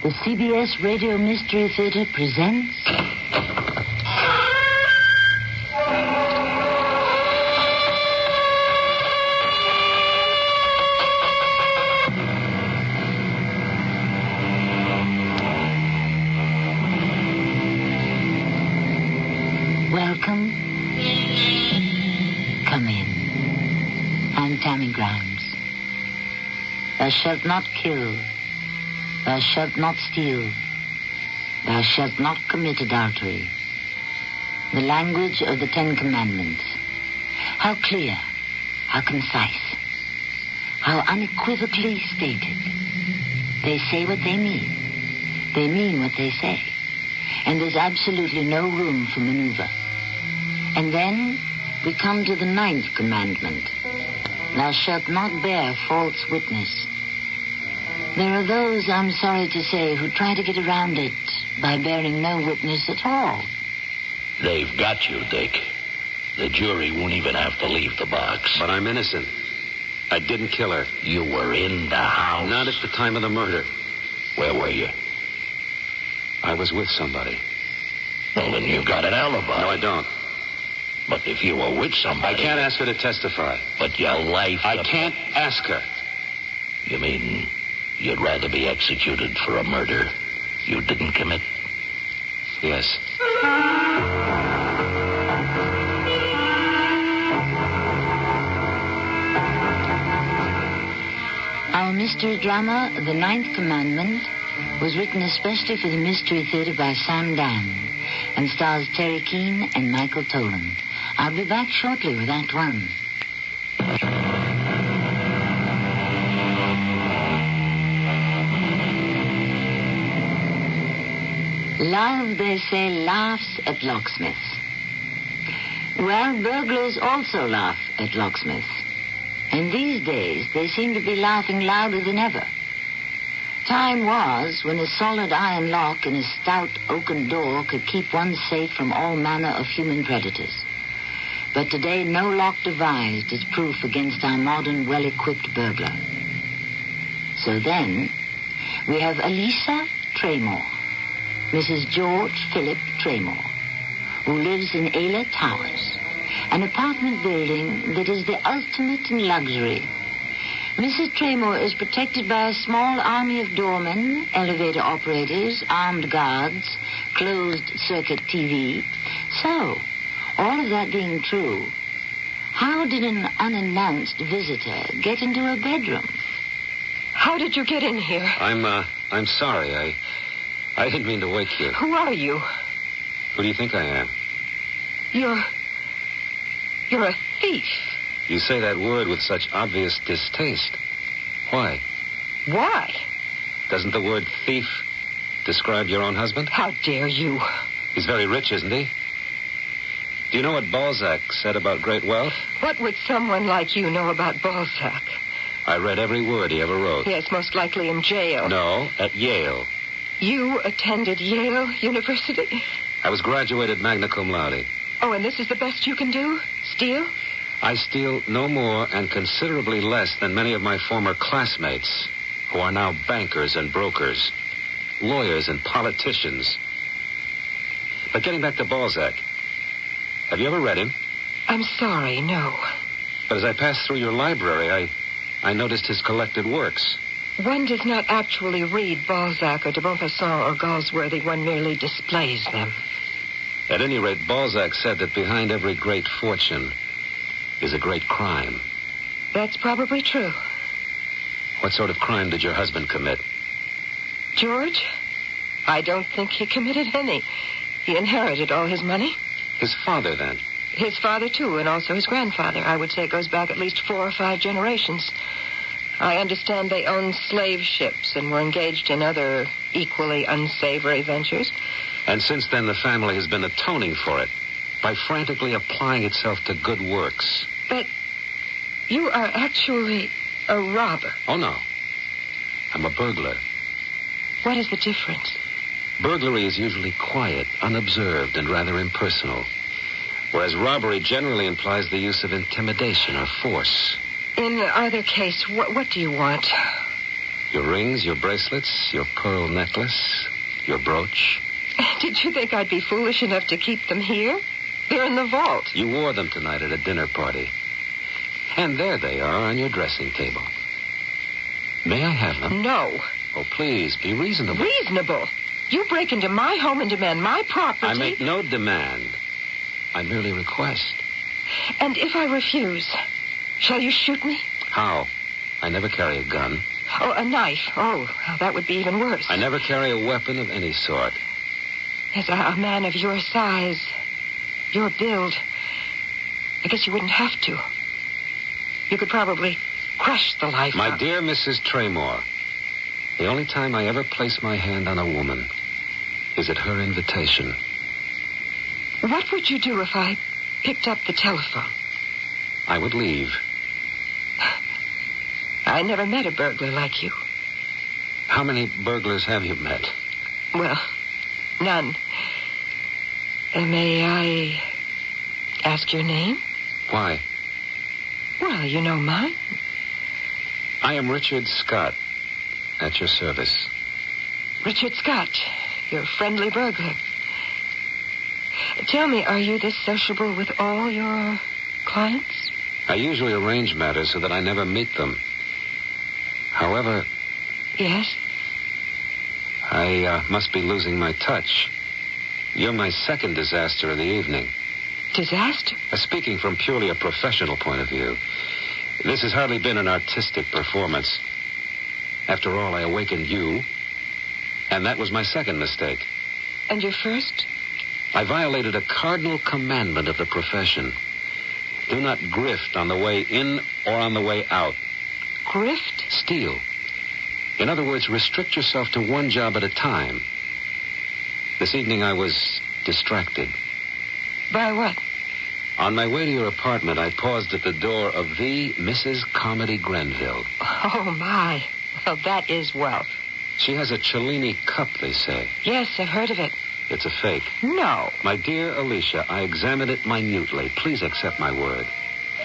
The CBS Radio Mystery Theater presents... Welcome. Come in. I'm Tammy Grimes. Thou shalt not kill. Thou shalt not steal. Thou shalt not commit adultery. The language of the Ten Commandments. How clear, how concise, how unequivocally stated. They say what they mean. They mean what they say. And there's absolutely no room for maneuver. And then we come to the 9th commandment. Thou shalt not bear false witness. There are those, I'm sorry to say, who try to get around it by bearing no witness at all. They've got you, Dick. The jury won't even have to leave the box. But I'm innocent. I didn't kill her. You were in the house? Not at the time of the murder. Where were you? I was with somebody. Well, then you've got an alibi. No, I don't. But if you were with somebody... I can't ask her to testify. But your life... I can't ask her. You mean you'd rather be executed for a murder you didn't commit? Yes. Our mystery drama, The 9th Commandment, was written especially for the Mystery Theater by Sam Dan and stars Terry Keane and Michael Tolan. I'll be back shortly with Act 1. Love, they say, laughs at locksmiths. Well, burglars also laugh at locksmiths. And these days, they seem to be laughing louder than ever. Time was when a solid iron lock and a stout oaken door could keep one safe from all manner of human predators. But today, no lock devised is proof against our modern, well-equipped burglar. So then, we have Elisa Traymore, Mrs. George Philip Traymore, who lives in Ayla Towers, an apartment building that is the ultimate in luxury. Mrs. Traymore is protected by a small army of doormen, elevator operators, armed guards, closed-circuit TV. So, all of that being true, how did an unannounced visitor get into her bedroom? How did you get in here? I'm sorry. I didn't mean to wake you. Who are you? Who do you think I am? You're a thief. You say that word with such obvious distaste. Why? Why? Doesn't the word thief describe your own husband? How dare you? He's very rich, isn't he? Do you know what Balzac said about great wealth? What would someone like you know about Balzac? I read every word he ever wrote. Yes, most likely in jail. No, at Yale. You attended Yale University? I was graduated magna cum laude. Oh, and this is the best you can do? Steal? I steal no more and considerably less than many of my former classmates, who are now bankers and brokers, lawyers and politicians. But getting back to Balzac, have you ever read him? I'm sorry, no. But as I passed through your library, I noticed his collected works. One does not actually read Balzac or de Maupassant or Galsworthy. One merely displays them. At any rate, Balzac said that behind every great fortune is a great crime. That's probably true. What sort of crime did your husband commit? George? I don't think he committed any. He inherited all his money. His father, then? His father, too, and also his grandfather. I would say it goes back at least 4 or 5 generations. I understand they owned slave ships and were engaged in other equally unsavory ventures. And since then, the family has been atoning for it by frantically applying itself to good works. But you are actually a robber. Oh, no. I'm a burglar. What is the difference? Burglary is usually quiet, unobserved, and rather impersonal, whereas robbery generally implies the use of intimidation or force. In either case, what do you want? Your rings, your bracelets, your pearl necklace, your brooch. Did you think I'd be foolish enough to keep them here? They're in the vault. You wore them tonight at a dinner party. And there they are on your dressing table. May I have them? No. Oh, please, be reasonable. Reasonable? You break into my home and demand my property. I make no demand. I merely request. And if I refuse, shall you shoot me? How? I never carry a gun. Oh, a knife. Oh, well, that would be even worse. I never carry a weapon of any sort. As a man of your size, your build, I guess you wouldn't have to. You could probably crush the life My out. dear Mrs. Traymore, the only time I ever place my hand on a woman is at her invitation. What would you do if I picked up the telephone? I would leave. I never met a burglar like you. How many burglars have you met? Well, none. May I ask your name? Why? Well, you know mine. I am Richard Scott, at your service. Richard Scott, your friendly burglar. Tell me, are you this sociable with all your clients? I usually arrange matters so that I never meet them. However... Yes? I must be losing my touch. You're my second disaster of the evening. Disaster? Speaking from purely a professional point of view, this has hardly been an artistic performance. After all, I awakened you, and that was my second mistake. And your first? I violated a cardinal commandment of the profession. Do not grift on the way in or on the way out. Grift? Steal. In other words, restrict yourself to one job at a time. This evening I was distracted. By what? On my way to your apartment, I paused at the door of the Mrs. Carmody Grenville. Oh, my. Well, that is wealth. She has a Cellini cup, they say. Yes, I've heard of it. It's a fake. No. My dear Alicia, I examined it minutely. Please accept my word.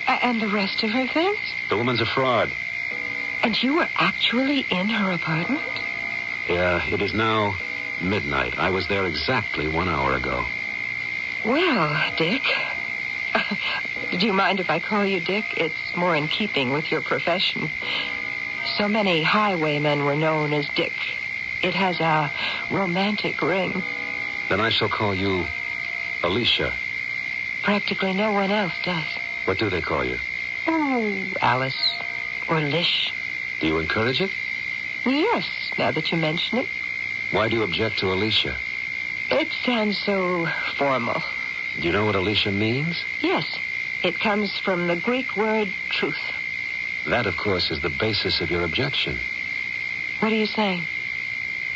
And the rest of her things? The woman's a fraud. And you were actually in her apartment? Yeah, it is now midnight. I was there exactly 1 hour ago. Well, Dick. Do you mind if I call you Dick? It's more in keeping with your profession. So many highwaymen were known as Dick. It has a romantic ring. Then I shall call you Alicia. Practically no one else does. What do they call you? Oh, Alice. Or Lish. Do you encourage it? Yes, now that you mention it. Why do you object to Alicia? It sounds so formal. Do you know what Alicia means? Yes, it comes from the Greek word truth. That, of course, is the basis of your objection. What are you saying?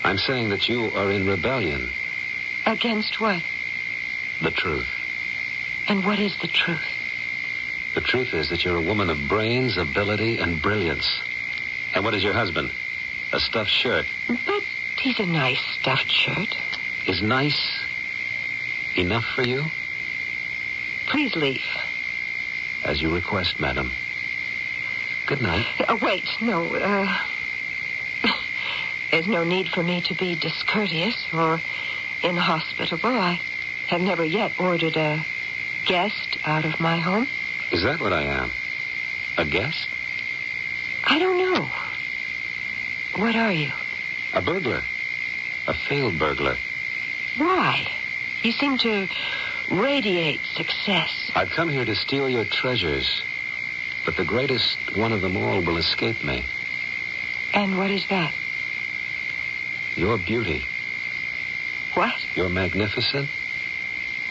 I'm saying that you are in rebellion. Against what? The truth. And what is the truth? The truth is that you're a woman of brains, ability, and brilliance. And what is your husband? A stuffed shirt. But he's a nice stuffed shirt. Is nice enough for you? Please leave. As you request, madam. Good night. Wait, no, there's no need for me to be discourteous or inhospitable. I have never yet ordered a guest out of my home. Is that what I am? A guest? I don't know. What are you? A burglar. A failed burglar. Why? You seem to radiate success. I've come here to steal your treasures, but the greatest one of them all will escape me. And what is that? Your beauty. What? Your magnificent,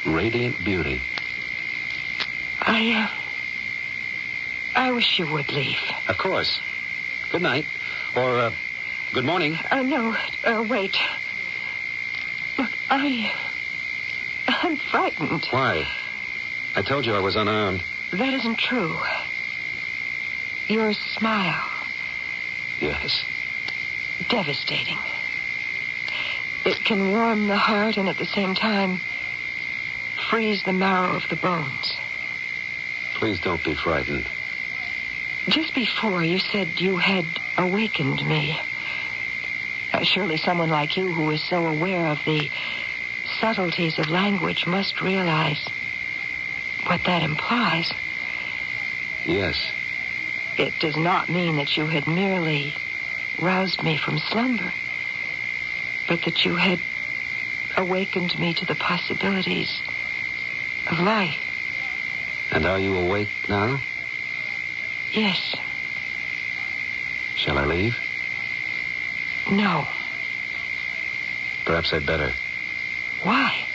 radiant beauty. I wish you would leave. Of course. Good night. Or, good morning. No, wait. Look, I'm frightened. Why? I told you I was unarmed. That isn't true. Your smile. Yes. Devastating. It can warm the heart and at the same time freeze the marrow of the bones. Please don't be frightened. Just before, you said you had awakened me. Surely someone like you who is so aware of the subtleties of language must realize what that implies. Yes. It does not mean that you had merely roused me from slumber, but that you had awakened me to the possibilities of life. And are you awake now? Yes. Shall I leave? No. Perhaps I'd better. Why?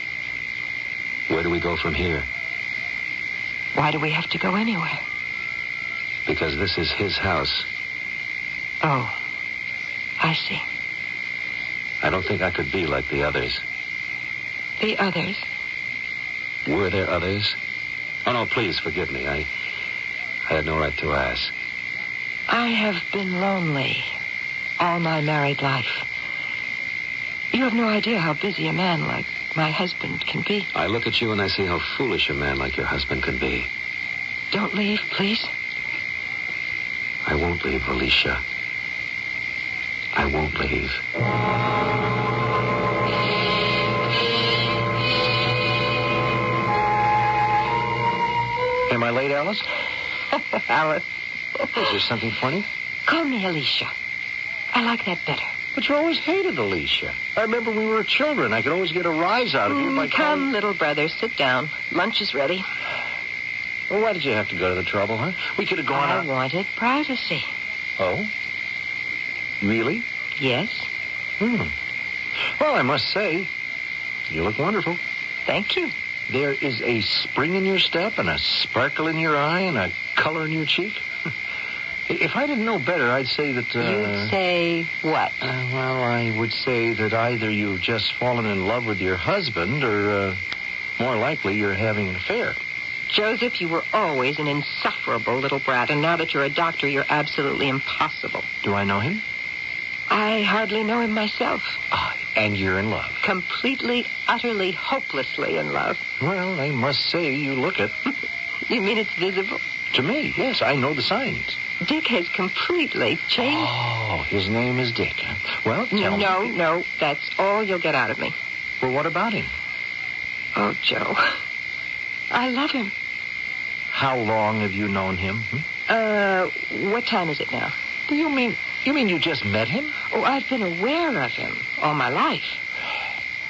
Where do we go from here? Why do we have to go anywhere? Because this is his house. Oh, I see. I don't think I could be like the others. The others? Were there others? Oh, no, please forgive me. I had no right to ask. I have been lonely all my married life. You have no idea how busy a man like my husband can be. I look at you and I see how foolish a man like your husband can be. Don't leave, please. I won't leave, Alicia. I won't leave. Am I late, Alice? Alice. Is there something funny? Call me Alicia. I like that better. But you always hated Alicia. I remember we were children. I could always get a rise out of you by calling... Come, little brother, sit down. Lunch is ready. Well, why did you have to go to the trouble, huh? We could have gone out... I wanted privacy. Oh? Really? Yes. Well, I must say, you look wonderful. Thank you. There is a spring in your step and a sparkle in your eye and a color in your cheek. If I didn't know better, I'd say that... You'd say what? Well, I would say that either you've just fallen in love with your husband or, more likely, you're having an affair. Joseph, you were always an insufferable little brat, and now that you're a doctor, you're absolutely impossible. Do I know him? I hardly know him myself. And you're in love. Completely, utterly, hopelessly in love. Well, I must say you look it. You mean it's visible? To me, yes, I know the signs. Dick has completely changed. Oh, his name is Dick. Well, tell me. No, that's all you'll get out of me. Well, what about him? Oh, Joe, I love him. How long have you known him? What time is it now? You mean you just met him? Oh, I've been aware of him all my life.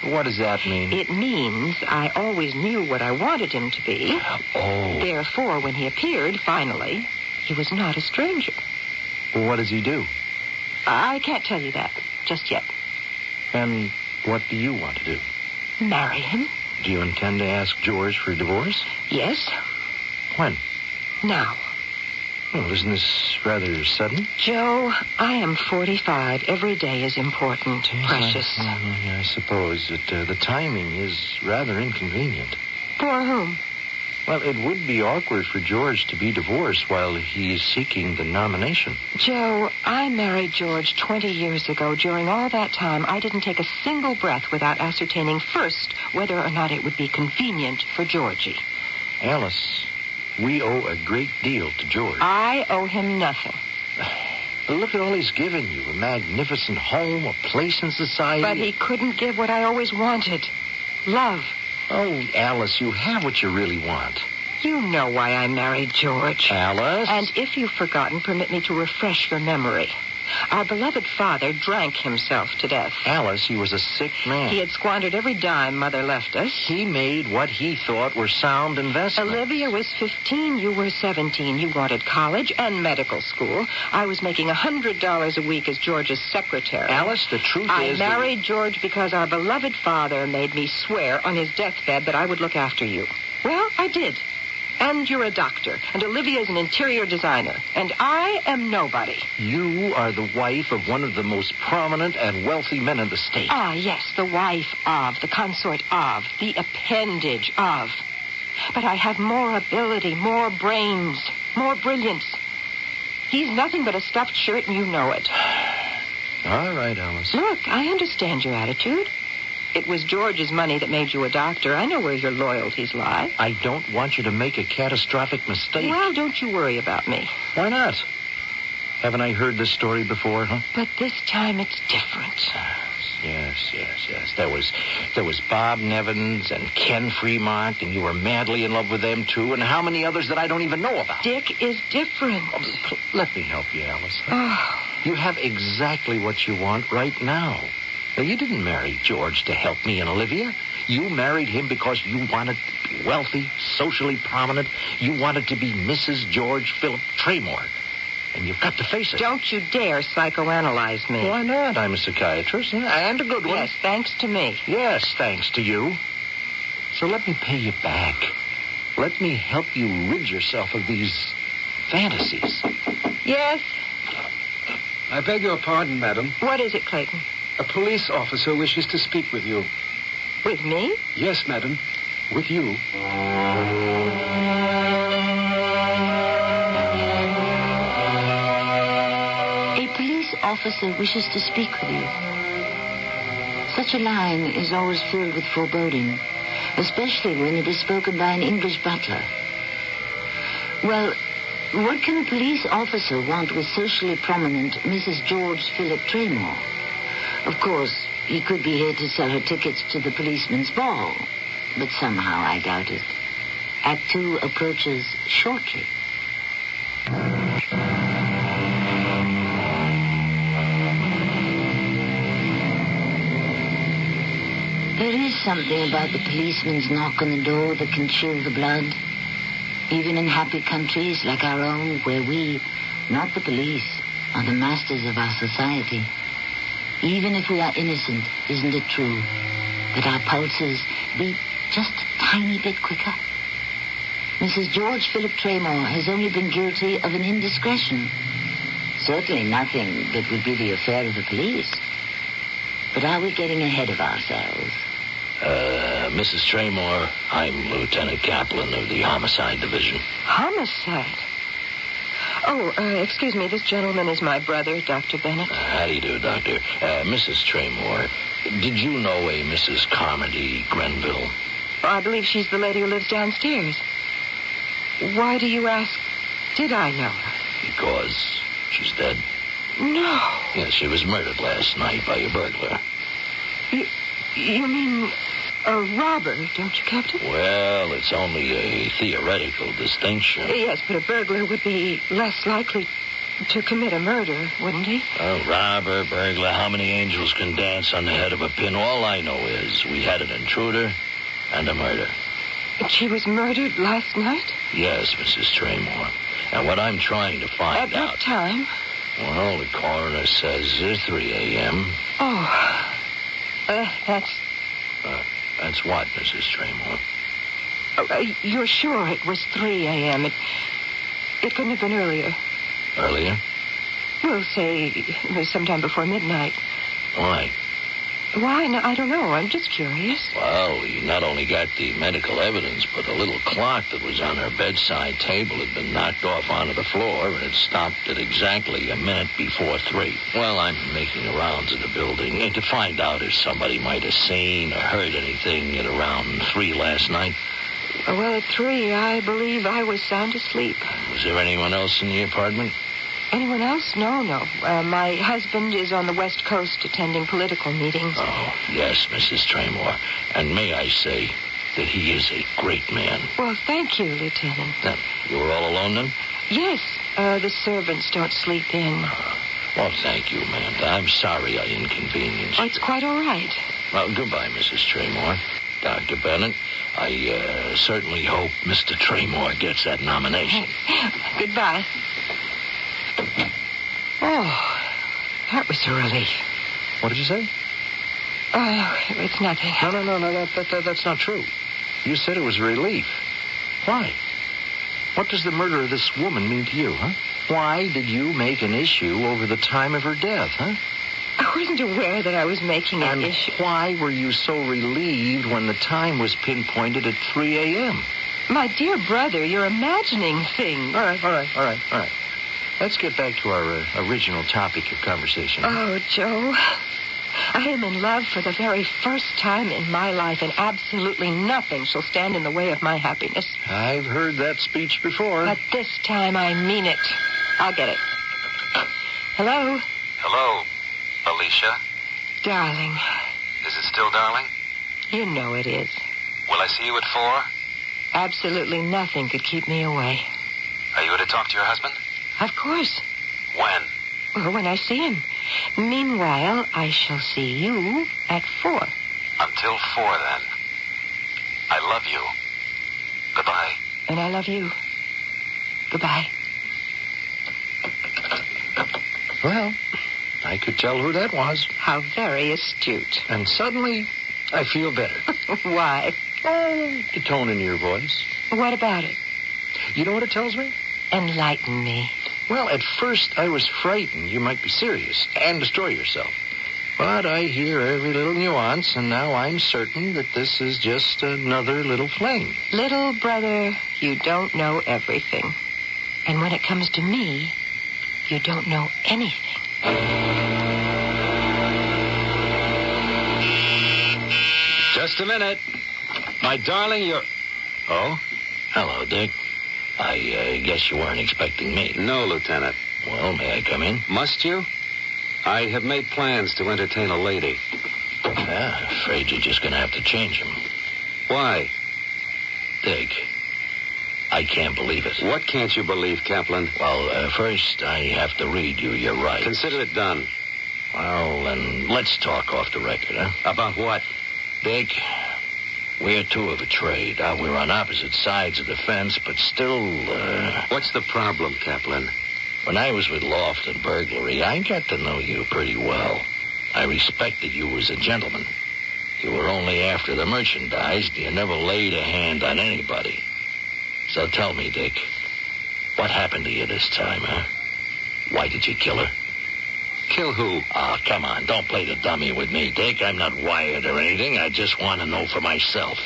What does that mean? It means I always knew what I wanted him to be. Oh. Therefore, when he appeared, finally, he was not a stranger. Well, what does he do? I can't tell you that just yet. And what do you want to do? Marry him. Do you intend to ask George for a divorce? Yes. When? Now. Well, isn't this rather sudden? Joe, I am 45. Every day is important, precious. I suppose that the timing is rather inconvenient. For whom? Well, it would be awkward for George to be divorced while he is seeking the nomination. Joe, I married George 20 years ago. During all that time, I didn't take a single breath without ascertaining first whether or not it would be convenient for Georgie. Alice, we owe a great deal to George. I owe him nothing. Look at all he's given you. A magnificent home, a place in society. But he couldn't give what I always wanted. Love. Oh, Alice, you have what you really want. You know why I married George. Alice? And if you've forgotten, permit me to refresh your memory. Our beloved father drank himself to death. Alice, he was a sick man. He had squandered every dime Mother left us. He made what he thought were sound investments. Olivia was 15. You were 17. You wanted college and medical school. I was making $100 a week as George's secretary. Alice, the truth is... I married George because our beloved father made me swear on his deathbed that I would look after you. Well, I did. And you're a doctor, and Olivia's an interior designer, and I am nobody. You are the wife of one of the most prominent and wealthy men in the state. Ah, yes, the wife of, the consort of, the appendage of. But I have more ability, more brains, more brilliance. He's nothing but a stuffed shirt, and you know it. All right, Alice. Look, I understand your attitude. It was George's money that made you a doctor. I know where your loyalties lie. I don't want you to make a catastrophic mistake. Well, don't you worry about me. Why not? Haven't I heard this story before, huh? But this time it's different. Yes. There was Bob Nevins and Ken Fremont, and you were madly in love with them, too, and how many others that I don't even know about? Dick is different. Let me help you, Alice. Oh. You have exactly what you want right now. Now, you didn't marry George to help me and Olivia. You married him because you wanted to be wealthy, socially prominent. You wanted to be Mrs. George Philip Traymore. And you've got to face it. Don't you dare psychoanalyze me. Why not? I'm a psychiatrist, and a good one. Yes, thanks to me. Yes, thanks to you. So let me pay you back. Let me help you rid yourself of these fantasies. Yes? I beg your pardon, madam. What is it, Clayton? A police officer wishes to speak with you. With me? Yes, madam. With you. Officer wishes to speak with you. Such a line is always filled with foreboding, especially when it is spoken by an English butler. Well, what can a police officer want with socially prominent Mrs. George Philip Traymore? Of course, he could be here to sell her tickets to the policeman's ball, but somehow I doubt it. Act 2 approaches shortly. There is something about the policeman's knock on the door that can chill the blood. Even in happy countries like our own, where we, not the police, are the masters of our society. Even if we are innocent, isn't it true that our pulses beat just a tiny bit quicker? Mrs. George Philip Traymore has only been guilty of an indiscretion. Certainly nothing that would be the affair of the police. But are we getting ahead of ourselves? Mrs. Traymore, I'm Lieutenant Kaplan of the Homicide Division. Homicide? Oh, excuse me, this gentleman is my brother, Dr. Bennett. How do you do, Doctor? Mrs. Traymore, did you know a Mrs. Carmody Grenville? I believe she's the lady who lives downstairs. Why do you ask, did I know her? Because she's dead. No. Yes, she was murdered last night by a burglar. You mean a robber, don't you, Captain? Well, it's only a theoretical distinction. Yes, but a burglar would be less likely to commit a murder, wouldn't he? A robber, burglar, how many angels can dance on the head of a pin? All I know is we had an intruder and a murder. She was murdered last night? Yes, Mrs. Traymore. And what I'm trying to find out... At what time? Well, the coroner says 3 a.m. Oh, that's... That's what, Mrs. Traymore? You're sure it was 3 a.m.? It couldn't have been earlier. Earlier? We'll say it was sometime before midnight. Why? Why? No, I don't know. I'm just curious. Well, we not only got the medical evidence, but the little clock that was on her bedside table had been knocked off onto the floor, and it stopped at exactly a minute before 3. Well, I'm making the rounds of the building and to find out if somebody might have seen or heard anything at around 3 last night. Well, at 3, I believe I was sound asleep. Was there anyone else in the apartment? Anyone else? No. My husband is on the West Coast attending political meetings. Oh, yes, Mrs. Traymore. And may I say that he is a great man. Well, thank you, Lieutenant. You were all alone then? Yes. The servants don't sleep in. Well, thank you, Amanda. I'm sorry I inconvenienced. Oh, it's quite all right. Well, goodbye, Mrs. Traymore. Dr. Bennett, I certainly hope Mr. Traymore gets that nomination. Goodbye. Oh, that was a relief. What did you say? It's nothing. No, that's not true. You said it was a relief. Why? What does the murder of this woman mean to you, huh? Why did you make an issue over the time of her death, huh? I wasn't aware that I was making an issue. Why were you so relieved when the time was pinpointed at 3 a.m.? My dear brother, you're imagining things. All right. Let's get back to our original topic of conversation. Oh, Joe, I am in love for the very first time in my life, and absolutely nothing shall stand in the way of my happiness. I've heard that speech before. But this time I mean it. I'll get it. Hello? Hello, Alicia. Darling. Is it still darling? You know it is. Will I see you at 4? Absolutely nothing could keep me away. Are you going to talk to your husband? Of course. When? Well, when I see him. Meanwhile, I shall see you at 4. Until 4, then. I love you. Goodbye. And I love you. Goodbye. Well, I could tell who that was. How very astute. And suddenly, I feel better. Why? Oh, the tone in your voice. What about it? You know what it tells me? Enlighten me. Well, at first I was frightened you might be serious and destroy yourself. But I hear every little nuance, and now I'm certain that this is just another little fling. Little brother, you don't know everything. And when it comes to me, you don't know anything. Just a minute. My darling, you're... Oh? Hello, Dick. I guess you weren't expecting me. No, Lieutenant. Well, may I come in? Must you? I have made plans to entertain a lady. Afraid you're just going to have to change them. Why? Dick, I can't believe it. What can't you believe, Kaplan? Well, first, I have to read you your rights. Consider it done. Well, then, let's talk off the record, huh? About what? Dick, we're two of a trade. We're on opposite sides of the fence, but still, What's the problem, Kaplan? When I was with Loft and Burglary, I got to know you pretty well. I respected you as a gentleman. You were only after the merchandise. You never laid a hand on anybody. So tell me, Dick, what happened to you this time, huh? Why did you kill her? Kill who? Oh, come on. Don't play the dummy with me, Dick. I'm not wired or anything. I just want to know for myself.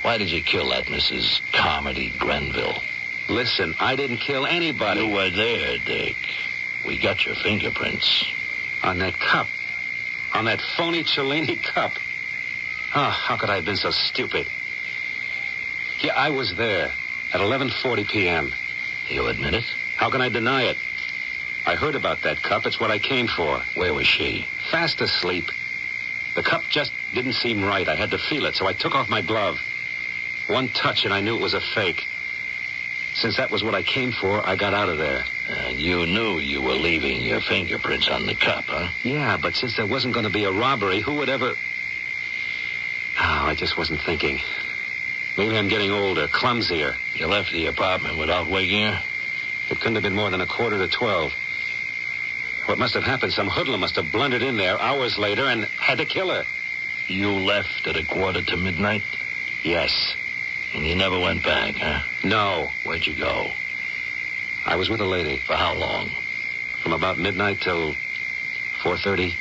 Why did you kill that Mrs. Carmody Grenville? Listen, I didn't kill anybody. You were there, Dick. We got your fingerprints. On that cup. On that phony Cellini cup. Oh, how could I have been so stupid? Yeah, I was there at 11:40 p.m. You admit it? How can I deny it? I heard about that cup. It's what I came for. Where was she? Fast asleep. The cup just didn't seem right. I had to feel it, so I took off my glove. One touch, and I knew it was a fake. Since that was what I came for, I got out of there. And you knew you were leaving your fingerprints on the cup, huh? Yeah, but since there wasn't going to be a robbery, who would ever... Oh, I just wasn't thinking. Maybe I'm getting older, clumsier. You left the apartment without waking her? It couldn't have been more than 11:45. What must have happened, some hoodlum must have blundered in there hours later and had to kill her. You left at 11:45? Yes. And you never went back, huh? No. Where'd you go? I was with a lady. For how long? From about midnight till 4:30.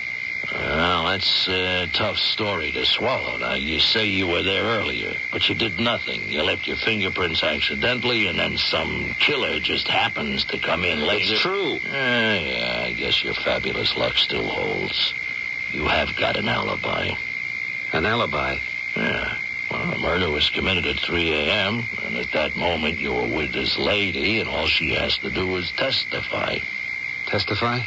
Well, that's a tough story to swallow. Now, you say you were there earlier, but you did nothing. You left your fingerprints accidentally, and then some killer just happens to come in later. It's true. Yeah, I guess your fabulous luck still holds. You have got an alibi. An alibi? Yeah. Well, the murder was committed at 3 a.m., and at that moment you were with this lady, and all she has to do is testify. Testify?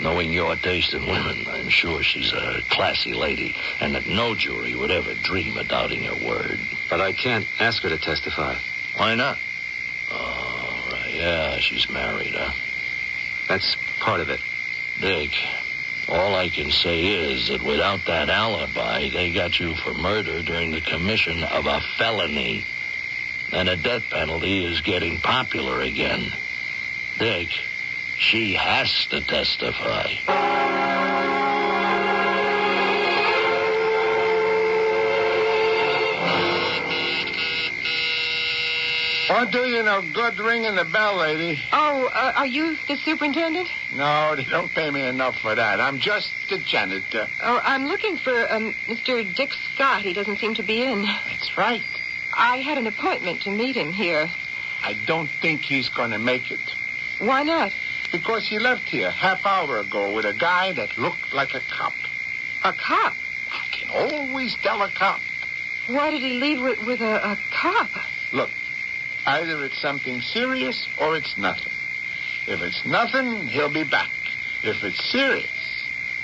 Knowing your taste in women, I'm sure she's a classy lady, and that no jury would ever dream of doubting her word. But I can't ask her to testify. Why not? Oh, right. Yeah, she's married, huh? That's part of it. Dick, all I can say is that without that alibi, they got you for murder during the commission of a felony. And a death penalty is getting popular again. Dick, she has to testify. Won't do you no good ringing the bell, lady. Oh, are you the superintendent? No, they don't pay me enough for that. I'm just the janitor. Oh, I'm looking for Mr. Dick Scott. He doesn't seem to be in. That's right. I had an appointment to meet him here. I don't think he's going to make it. Why not? Because he left here half hour ago with a guy that looked like a cop. A cop? I can always tell a cop. Why did he leave with a cop? Look, either it's something serious or it's nothing. If it's nothing, he'll be back. If it's serious,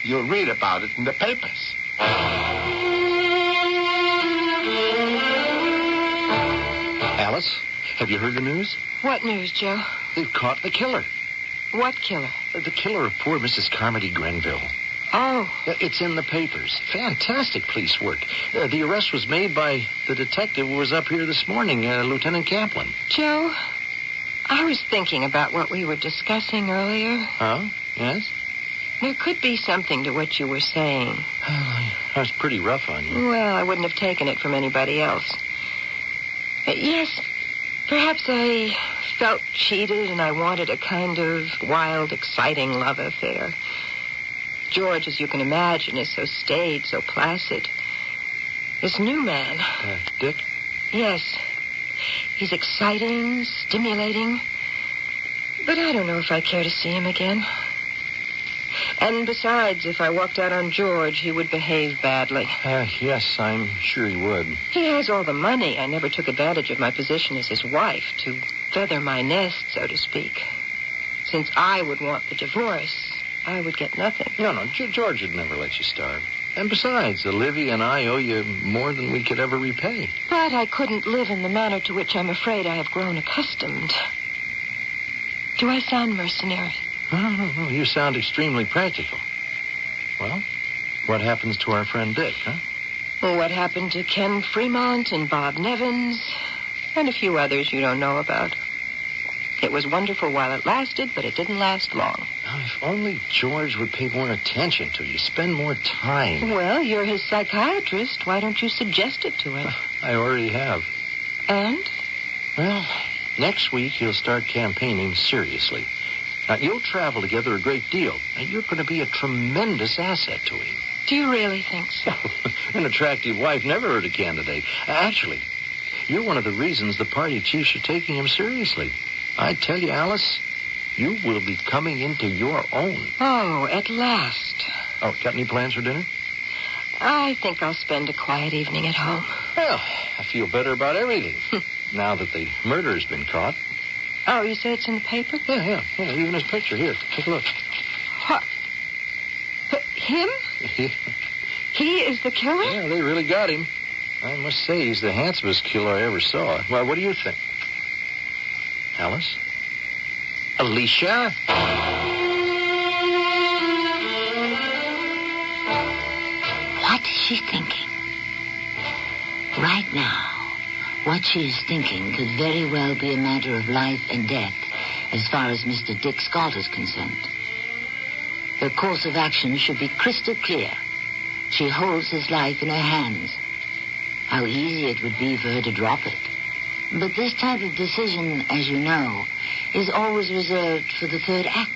you'll read about it in the papers. Alice, have you heard the news? What news, Joe? They've caught the killer. What killer? The killer of poor Mrs. Carmody Grenville. Oh. It's in the papers. Fantastic police work. The arrest was made by the detective who was up here this morning, Lieutenant Kaplan. Joe, I was thinking about what we were discussing earlier. Huh? Yes? There could be something to what you were saying. I was pretty rough on you. Well, I wouldn't have taken it from anybody else. Yes, perhaps I felt cheated and I wanted a kind of wild, exciting love affair. George, as you can imagine, is so staid, so placid. This new man... Dick? Yes. He's exciting, stimulating. But I don't know if I care to see him again. And besides, if I walked out on George, he would behave badly. Yes, I'm sure he would. He has all the money. I never took advantage of my position as his wife to feather my nest, so to speak. Since I would want the divorce, I would get nothing. No, George would never let you starve. And besides, Olivia and I owe you more than we could ever repay. But I couldn't live in the manner to which I'm afraid I have grown accustomed. Do I sound mercenary? No. You sound extremely practical. Well, what happens to our friend Dick, huh? Well, what happened to Ken Fremont and Bob Nevins and a few others you don't know about? It was wonderful while it lasted, but it didn't last long. Now, if only George would pay more attention to you, spend more time. Well, you're his psychiatrist. Why don't you suggest it to him? I already have. And? Well, next week he'll start campaigning seriously. Now, you'll travel together a great deal, and you're going to be a tremendous asset to him. Do you really think so? An attractive wife never hurt a candidate. Actually, you're one of the reasons the party chiefs are taking him seriously. I tell you, Alice, you will be coming into your own. Oh, at last. Oh, got any plans for dinner? I think I'll spend a quiet evening at home. Well, I feel better about everything now that the murderer's been caught. Oh, you say it's in the paper? Yeah, even his picture. Here, take a look. What? Him? He is the killer? Yeah, they really got him. I must say, he's the handsomest killer I ever saw. Well, what do you think? Alice? Alicia? What is she thinking? Right now, what she is thinking could very well be a matter of life and death as far as Mr. Dick Scott is concerned. Her course of action should be crystal clear. She holds his life in her hands. How easy it would be for her to drop it. But this type of decision, as you know, is always reserved for the third act.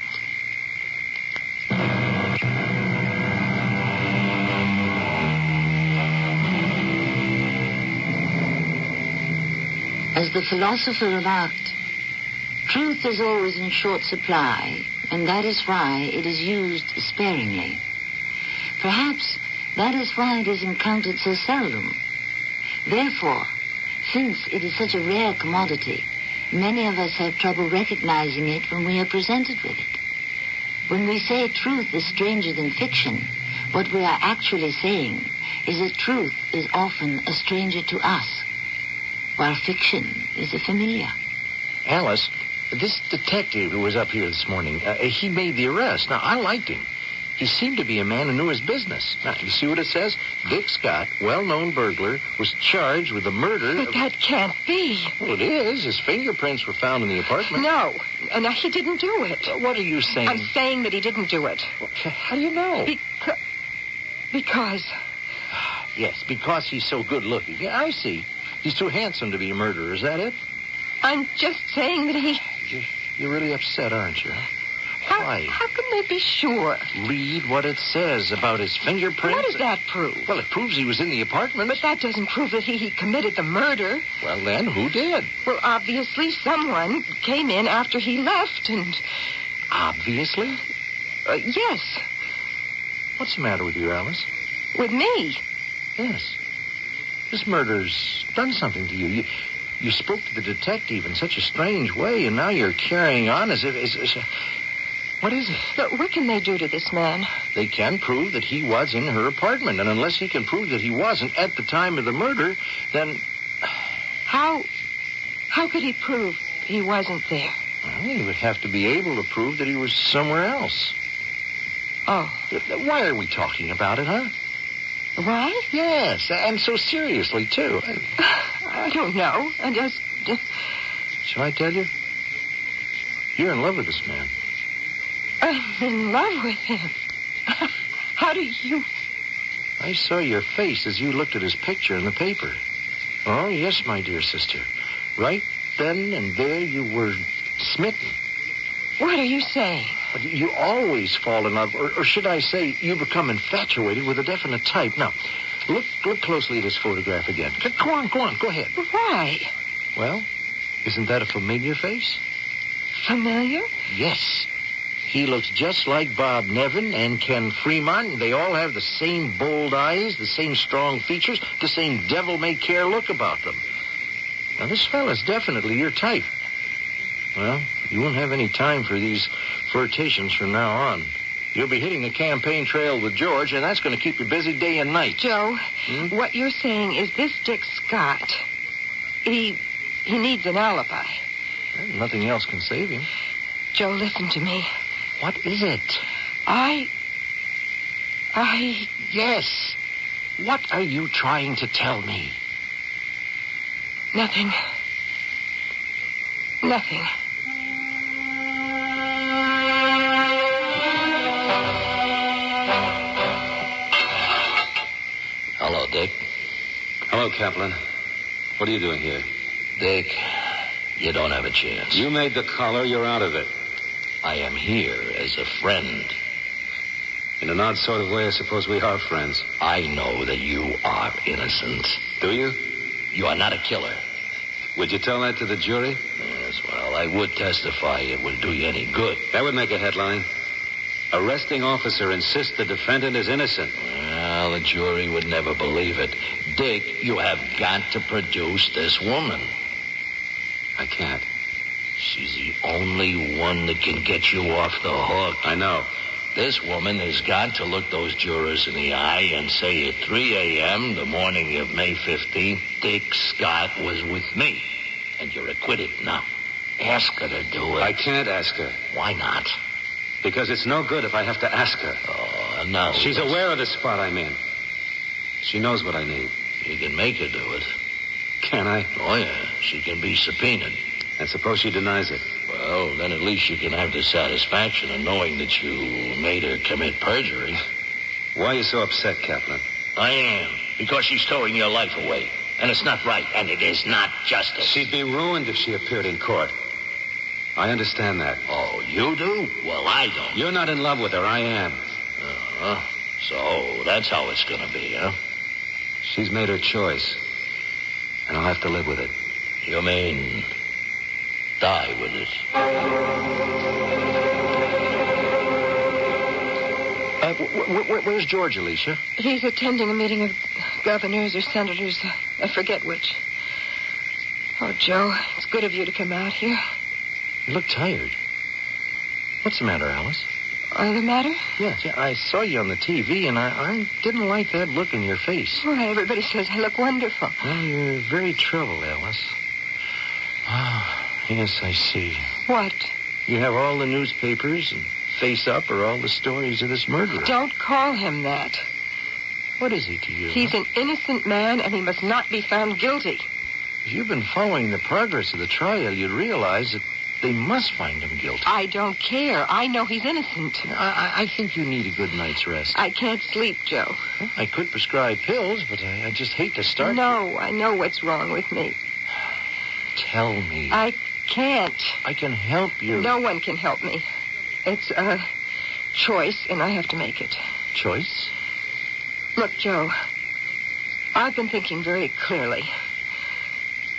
As the philosopher remarked, truth is always in short supply, and that is why it is used sparingly. Perhaps that is why it is encountered so seldom. Therefore, since it is such a rare commodity, many of us have trouble recognizing it when we are presented with it. When we say truth is stranger than fiction, what we are actually saying is that truth is often a stranger to us, while fiction is a familiar. Alice, this detective who was up here this morning, he made the arrest. Now, I liked him. He seemed to be a man who knew his business. Now, you see what it says? Dick Scott, well-known burglar, was charged with the murder But that can't be. Well, it is. His fingerprints were found in the apartment. No, he didn't do it. What are you saying? I'm saying that he didn't do it. How do you know? Because... Yes, because he's so good-looking. Yeah, I see. He's too handsome to be a murderer. Is that it? I'm just saying that he... You're really upset, aren't you? Why? How can they be sure? Read what it says about his fingerprints. What does that prove? Well, it proves he was in the apartment. But that doesn't prove that he committed the murder. Well, then, who did? Well, obviously someone came in after he left and... Obviously? Yes. What's the matter with you, Alice? With me? Yes. This murder's done something to you. You spoke to the detective in such a strange way, and now you're carrying on as if... What is it? Look, what can they do to this man? They can prove that he was in her apartment, and unless he can prove that he wasn't at the time of the murder, then... How could he prove he wasn't there? Well, he would have to be able to prove that he was somewhere else. Oh. Why are we talking about it, huh? Why? Yes, and so seriously, too. I don't know. I just... Shall I tell you? You're in love with this man. I'm in love with him. How do you... I saw your face as you looked at his picture in the paper. Oh, yes, my dear sister. Right then and there you were smitten. What are you saying? You always fall in love, or should I say, you become infatuated with a definite type. Now, look closely at his photograph again. Go on, go ahead. Why? Well, isn't that a familiar face? Familiar? Yes. He looks just like Bob Nevin and Ken Fremont. They all have the same bold eyes, the same strong features, the same devil-may-care look about them. Now, this fella's definitely your type. Well, you won't have any time for these flirtations from now on. You'll be hitting the campaign trail with George, and that's going to keep you busy day and night. Joe, what you're saying is this Dick Scott, he needs an alibi. Well, nothing else can save him. Joe, listen to me. What is it? Yes. What are you trying to tell me? Nothing. Hello, Dick. Hello, Kaplan. What are you doing here? Dick, you don't have a chance. You made the collar. You're out of it. I am here as a friend. In an odd sort of way, I suppose we are friends. I know that you are innocent. Do you? You are not a killer. Would you tell that to the jury? Yes, well, I would testify it would do you any good. That would make a headline. Arresting officer insists the defendant is innocent. Well, the jury would never believe it. Dick, you have got to produce this woman. I can't. She's the only one that can get you off the hook. I know. This woman has got to look those jurors in the eye and say at 3 a.m., the morning of May 15th, Dick Scott was with me. And you're acquitted now. Ask her to do it. I can't ask her. Why not? Because it's no good if I have to ask her. Oh, no. She's aware of the spot I'm in. She knows what I need. You can make her do it. Can I? Oh, yeah. She can be subpoenaed. And suppose she denies it? Well, then at least you can have the satisfaction of knowing that you made her commit perjury. Why are you so upset, Kaplan? I am. Because she's throwing your life away. And it's not right. And it is not justice. She'd be ruined if she appeared in court. I understand that. Oh, you do? Well, I don't. You're not in love with her. I am. So that's how it's going to be, huh? She's made her choice. And I'll have to live with it. You mean... die with it? Where's George, Alicia? He's attending a meeting of governors or senators. I forget which. Oh, Joe, it's good of you to come out here. You look tired. What's the matter, Alice? The matter? Yes, I saw you on the TV, and I didn't like that look in your face. Why, everybody says I look wonderful. Well, you're very troubled, Alice. Ah, yes, I see. What? You have all the newspapers, and Face Up are all the stories of this murderer. Don't call him that. What is he to you? He's an innocent man, and he must not be found guilty. If you've been following the progress of the trial, you'd realize that they must find him guilty. I don't care. I know he's innocent. I think you need a good night's rest. I can't sleep, Joe. Well, I could prescribe pills, but I just hate to start. No, I know what's wrong with me. Tell me. I can't. I can help you. No one can help me. It's a choice, and I have to make it. Choice? Look, Joe, I've been thinking very clearly.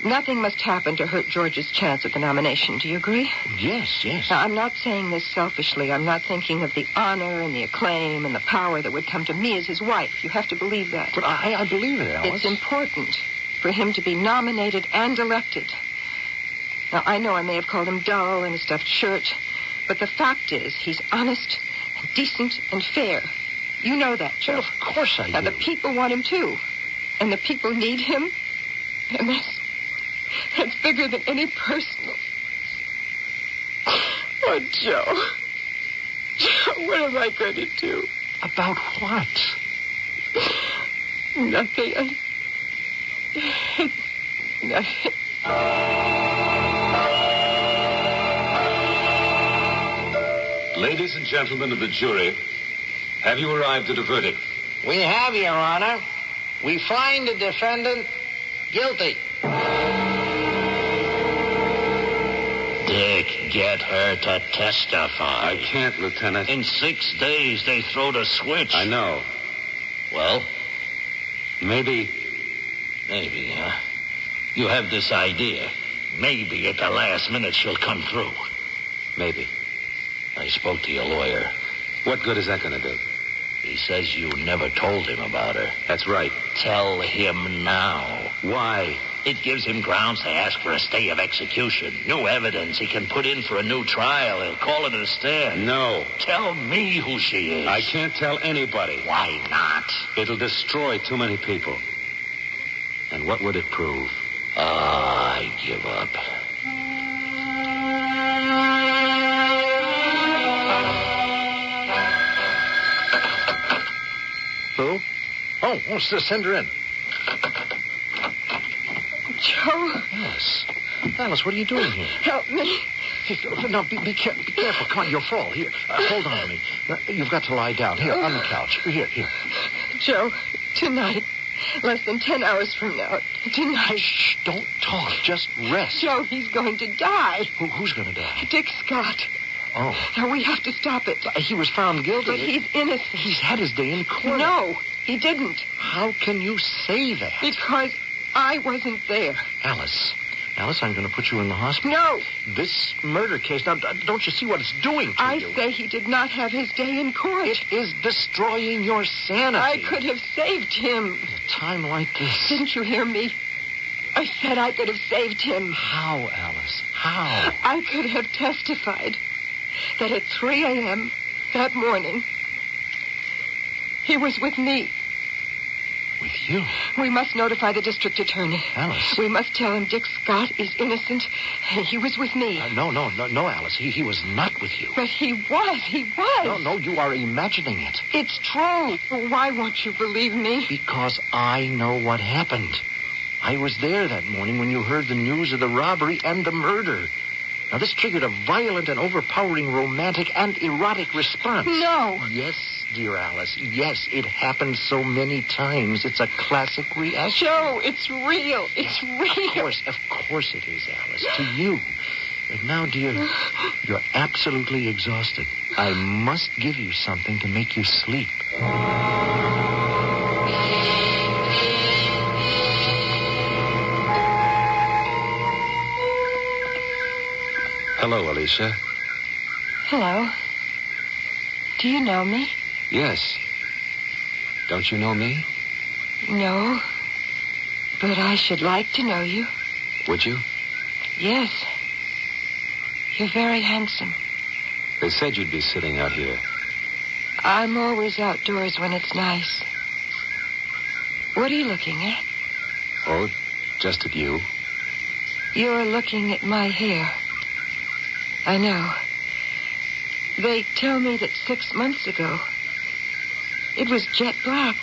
Nothing must happen to hurt George's chance at the nomination. Do you agree? Yes. Now, I'm not saying this selfishly. I'm not thinking of the honor and the acclaim and the power that would come to me as his wife. You have to believe that. But I believe it, Alice. It's important. for him to be nominated and elected. Now, I know I may have called him dull and a stuffed shirt, but the fact is he's honest and decent and fair. You know that, Joe. Well, of course I do. Now, the people want him, too. And the people need him. And that's bigger than any personal. Oh, Joe. Joe, what am I going to do? About what? Nothing. Nothing. Ladies and gentlemen of the jury, have you arrived at a verdict? We have, Your Honor. We find the defendant guilty. Dick, get her to testify. I can't, Lieutenant. In 6 days, they throw the switch. I know. Well? Maybe, huh? You have this idea. Maybe at the last minute she'll come through. maybe. I spoke to your lawyer. What good is that going to do? He says you never told him about her. That's right. Tell him now. Why? It gives him grounds to ask for a stay of execution. New evidence he can put in for a new trial. He'll call it a stand. No. Tell me who she is. I can't tell anybody. Why not? It'll destroy too many people. And what would it prove? I give up. Who? Oh, send her in. Joe. Alice, what are you doing here? Help me. Hey, no, be careful. Come on, you'll fall. Here, hold on to me. Now, you've got to lie down. Here, on the couch. Here. Joe, tonight, less than 10 hours from now, tonight. Shh, don't talk. Just rest. Joe, he's going to die. Who's going to die? Dick Scott. Oh. Now, we have to stop it. He was found guilty. But he's innocent. He's had his day in court. No, he didn't. How can you say that? Because I wasn't there. Alice, I'm going to put you in the hospital. No. This murder case, now, don't you see what it's doing to you? I say he did not have his day in court. It is destroying your sanity. I could have saved him. At a time like this. Didn't you hear me? I said I could have saved him. How, Alice? How? I could have testified that at 3 a.m. that morning, he was with me. With you? We must notify the district attorney. Alice. We must tell him Dick Scott is innocent and he was with me. No, Alice. He was not with you. But he was. No, you are imagining it. It's true. Why won't you believe me? Because I know what happened. I was there that morning when you heard the news of the robbery and the murder. Now, this triggered a violent and overpowering romantic and erotic response. No. Yes, dear Alice. Yes, it happened so many times. It's a classic reaction. Joe, it's real. It's real. Of course it is, Alice. To you. But now, dear, you're absolutely exhausted. I must give you something to make you sleep. Hello, Alicia. Hello. Do you know me? Yes. Don't you know me? No. But I should like to know you. Would you? Yes. You're very handsome. They said you'd be sitting out here. I'm always outdoors when it's nice. What are you looking at? Oh, just at you. You're looking at my hair. I know. They tell me that 6 months ago, it was jet black.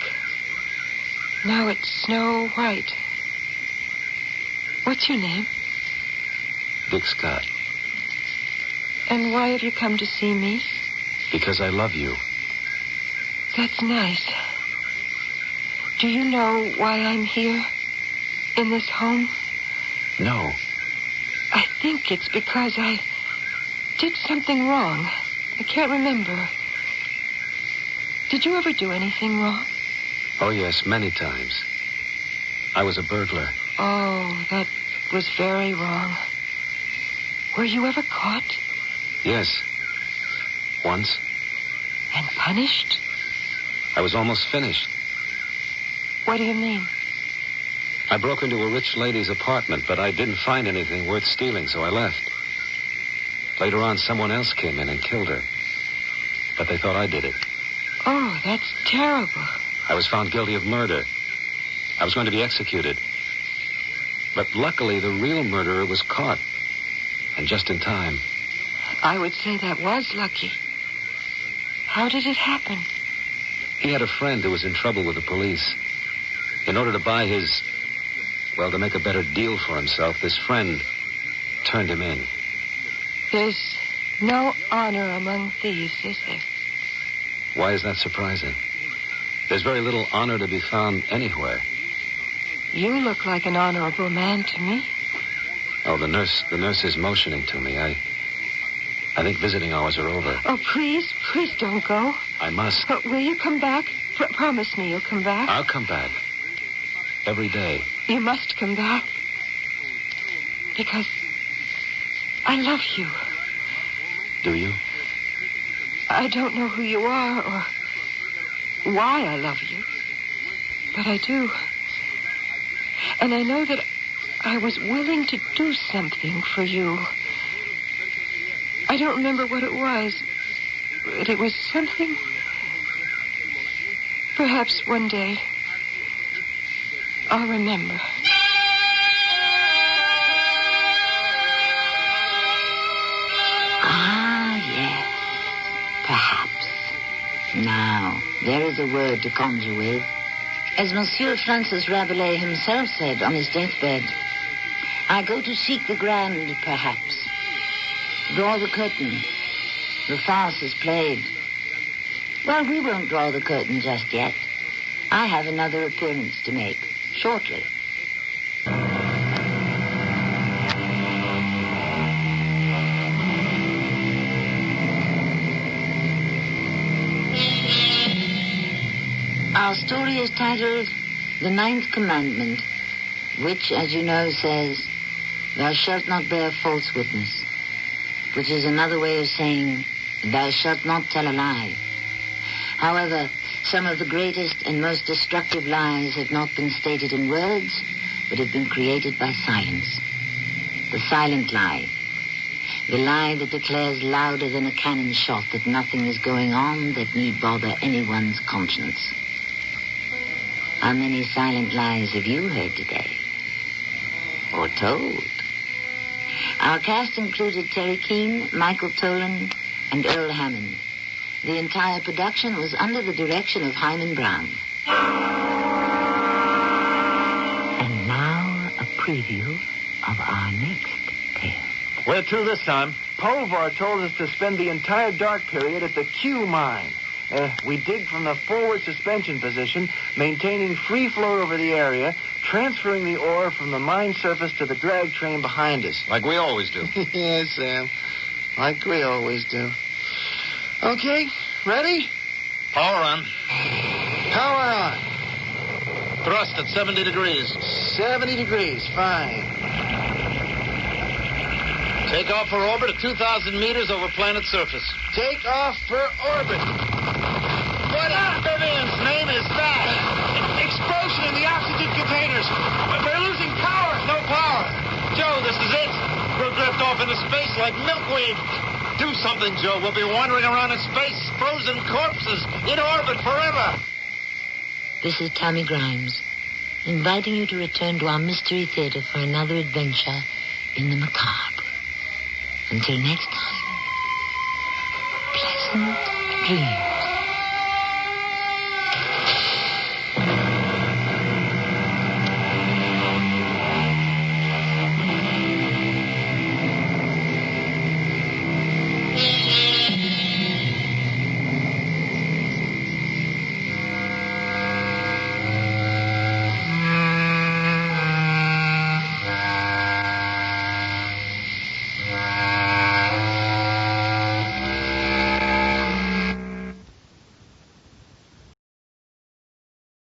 Now it's snow white. What's your name? Dick Scott. And why have you come to see me? Because I love you. That's nice. Do you know why I'm here? In this home? No. I think it's because I did something wrong. I can't remember. Did you ever do anything wrong? Oh, yes, many times. I was a burglar. Oh, that was very wrong. Were you ever caught? Yes. Once. And punished? I was almost finished. What do you mean? I broke into a rich lady's apartment, but I didn't find anything worth stealing, so I left. Later on, someone else came in and killed her. But they thought I did it. Oh, that's terrible. I was found guilty of murder. I was going to be executed. But luckily, the real murderer was caught. And just in time. I would say that was lucky. How did it happen? He had a friend who was in trouble with the police. In order to buy to make a better deal for himself, this friend turned him in. There's no honor among thieves, is there? Why is that surprising? There's very little honor to be found anywhere. You look like an honorable man to me. Oh, the nurse is motioning to me. I think visiting hours are over. Oh, please don't go. I must. Oh, will you come back? Promise me you'll come back. I'll come back. Every day. You must come back. Because I love you. Do you? I don't know who you are or why I love you. But I do. And I know that I was willing to do something for you. I don't remember what it was, but it was something. Perhaps one day I'll remember. Ah, yes. Perhaps. Now, there is a word to conjure with. As Monsieur Francis Rabelais himself said on his deathbed, I go to seek the grand, perhaps. Draw the curtain. The farce is played. Well, we won't draw the curtain just yet. I have another appearance to make, shortly. Our story is titled The Ninth Commandment, which, as you know, says, Thou shalt not bear false witness, which is another way of saying, Thou shalt not tell a lie. However, some of the greatest and most destructive lies have not been stated in words, but have been created by silence. The silent lie. The lie that declares louder than a cannon shot that nothing is going on that need bother anyone's conscience. How many silent lies have you heard today? Or told? Our cast included Terry Keane, Michael Tolan, and Earl Hammond. The entire production was under the direction of Himan Brown. And now, a preview of our next tale. Where to this time? Polvar told us to spend the entire dark period at the Q mine. We dig from the forward suspension position, maintaining free flow over the area, transferring the ore from the mine surface to the drag train behind us. Like we always do. Yes, Sam. Like we always do. Okay, ready? Power on. Power on. Thrust at 70 degrees. 70 degrees, fine. Take off for orbit at 2,000 meters over planet surface. Take off for orbit. What amphibian's name is that? Explosion in the oxygen containers. We're losing power. No power. Joe, this is it. We'll drift off into space like milkweed. Do something, Joe. We'll be wandering around in space, frozen corpses, in orbit forever. This is Tammy Grimes, inviting you to return to our Mystery Theater for another adventure in the macabre. Until next time, pleasant dreams.